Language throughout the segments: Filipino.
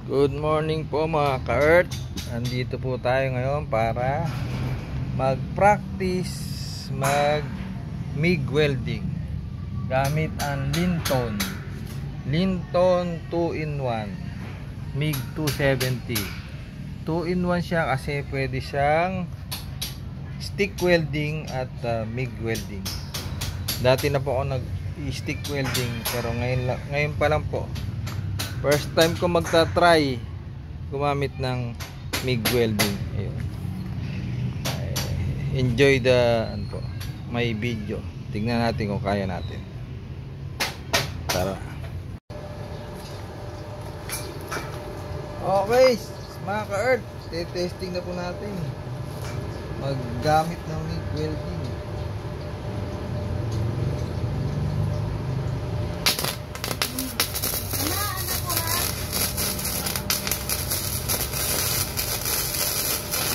Good morning po mga ka-earth. Andito po tayo ngayon para mag-practice mag-MIG welding gamit ang Linton 2-in-1 MIG 270. 2-in-1 siya kasi pwede siyang stick welding at MIG welding. Dati na po ako nag-stick welding pero ngayon pa lang po. First time ko magta-try gumamit ng MIG welding. Ayun. Enjoy my video. Tingnan natin kung kaya natin. Tara. Okay, mga ka-earth, testing na po natin maggamit ng MIG welding.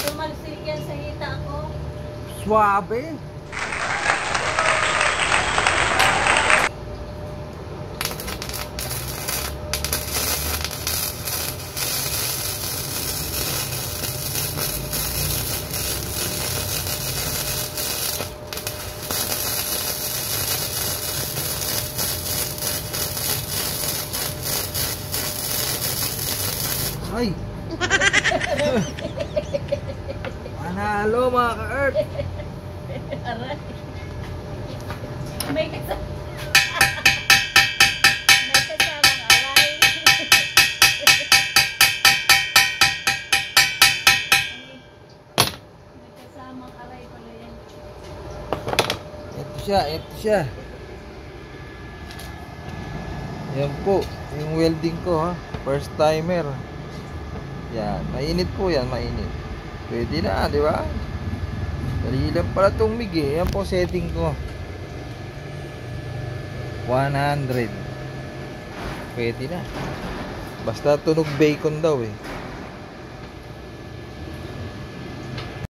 Tumalsikan sa hita ko. Suabe. Ay. Panalo mga ka-earth. Aray. May kasamang aray. May kasamang aray pala yan. Ito siya. Yan po, yung welding ko ha. First timer. Yan, mainit po yan, mainit. Pwede na, di ba? Dali lang pala itong MIG eh. Yan po setting ko. 100. Pwede na. Basta tunog bacon daw eh.